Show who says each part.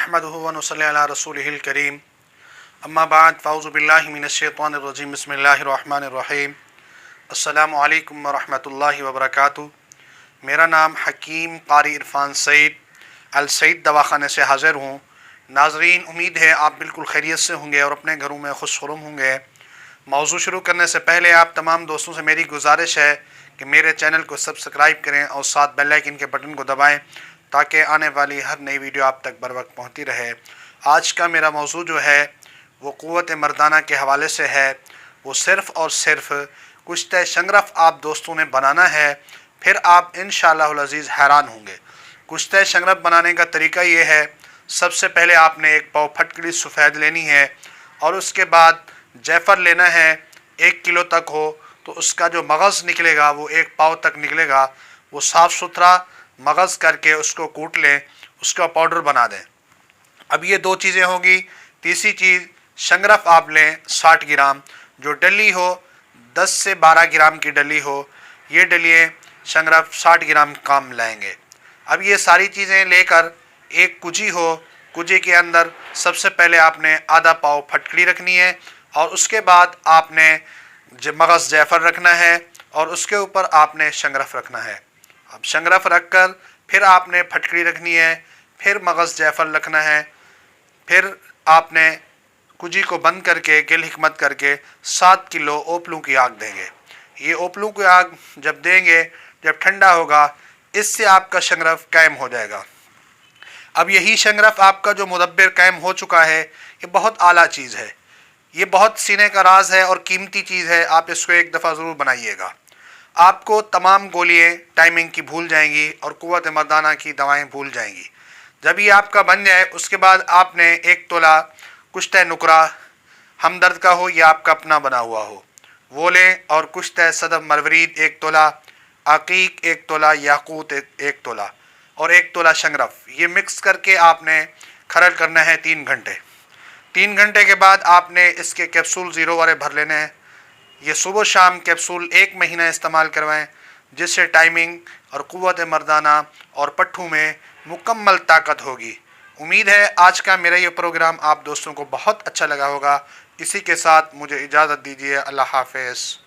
Speaker 1: नहमदुहु व नसल्ली अला रसूलिहिल करीम अम्मा बाद फ़ाऊज़ु बिल्लाहि मिनश्शैतानिर रजीम बिस्मिल्लाहिर रहमानिर रहीम अस्सलामु अलैकुम व रहमतुल्लाहि व बरकातुहू। मेरा नाम हकीम क़ारी इरफ़ान सईद अल सईद दवाख़ाने से हाज़िर हूँ। नाज़रीन, उम्मीद है आप बिल्कुल खैरियत से होंगे और अपने घरों में खुशखुर्म होंगे। मौज़ू शुरू करने से पहले आप तमाम दोस्तों से मेरी गुजारिश है कि मेरे चैनल को सब्सक्राइब करें और साथ बेल आइकन के बटन को दबाएं ताकि आने वाली हर नई वीडियो आप तक बर वक्त पहुँचती रहे। आज का मेरा मौज़ू जो है वो क़ुव्वत मर्दाना के हवाले से है। वो सिर्फ़ और सिर्फ कुश्ते शंगरफ़ आप दोस्तों ने बनाना है, फिर आप इंशाअल्लाहुल अज़ीज़ हैरान होंगे। कुश्ते शंगरफ़ बनाने का तरीका ये है, सबसे पहले आपने एक पाव फटकड़ी सफ़ेद लेनी है और उसके बाद जैफर लेना है। 1 किलो तक हो तो उसका जो मग़ज़ निकलेगा वो 1 पाव तक निकलेगा। वो साफ़ सुथरा मग़ज़ करके उसको कूट लें, उसका पाउडर बना दें। अब ये 2 चीज़ें होगी। तीसरी चीज़, शंगरफ़ आप लें 60 ग्राम, जो डली हो 10 से 12 ग्राम की डली हो, ये डलिए शंगरफ़ 60 ग्राम काम लाएंगे। अब ये सारी चीज़ें लेकर एक कुजी हो, कुजी के अंदर सबसे पहले आपने आधा पाव फटकड़ी रखनी है और उसके बाद आपने मग़ज़ जैफर रखना है और उसके ऊपर आपने शंगरफ़ रखना है। अब शंगरफ़ रख कर फिर आपने फटकड़ी रखनी है, फिर मग़ज़ जैफर रखना है, फिर आपने कुजी को बंद करके गिल हिकमत करके 7 किलो ओपलू की आग देंगे। ये ओपलू की आग जब देंगे, जब ठंडा होगा, इससे आपका शंगरफ़ कायम हो जाएगा। अब यही शंगरफ़ आपका जो मुदब्बिर कायम हो चुका है, ये बहुत आला चीज़ है, ये बहुत सीने का राज है और कीमती चीज़ है। आप इसको एक दफ़ा ज़रूर बनाइएगा। आपको तमाम गोलियाँ टाइमिंग की भूल जाएंगी और क़ुव्वत मर्दाना की दवाएं भूल जाएंगी। जब ये आपका बन जाए, उसके बाद आपने 1 तोला कुश्ते नुकरा हमदर्द का हो या आपका अपना बना हुआ हो वो लें, और कुश्ते सदफ मरवरीद 1 तोला, अकीक 1 तोला, याकूत 1 तोला और 1 तोला शंगरफ़, ये मिक्स करके आपने खरल करना है 3 घंटे। 3 घंटे के बाद आपने इसके कैप्सूल 0 वाले भर लेने हैं। ये सुबह शाम कैप्सूल 1 महीना इस्तेमाल करवाएं, जिससे टाइमिंग और क़ुव्वत मर्दाना और पट्ठू में मुकम्मल ताकत होगी। उम्मीद है आज का मेरा ये प्रोग्राम आप दोस्तों को बहुत अच्छा लगा होगा। इसी के साथ मुझे इजाज़त दीजिए। अल्लाह हाफ़िज़।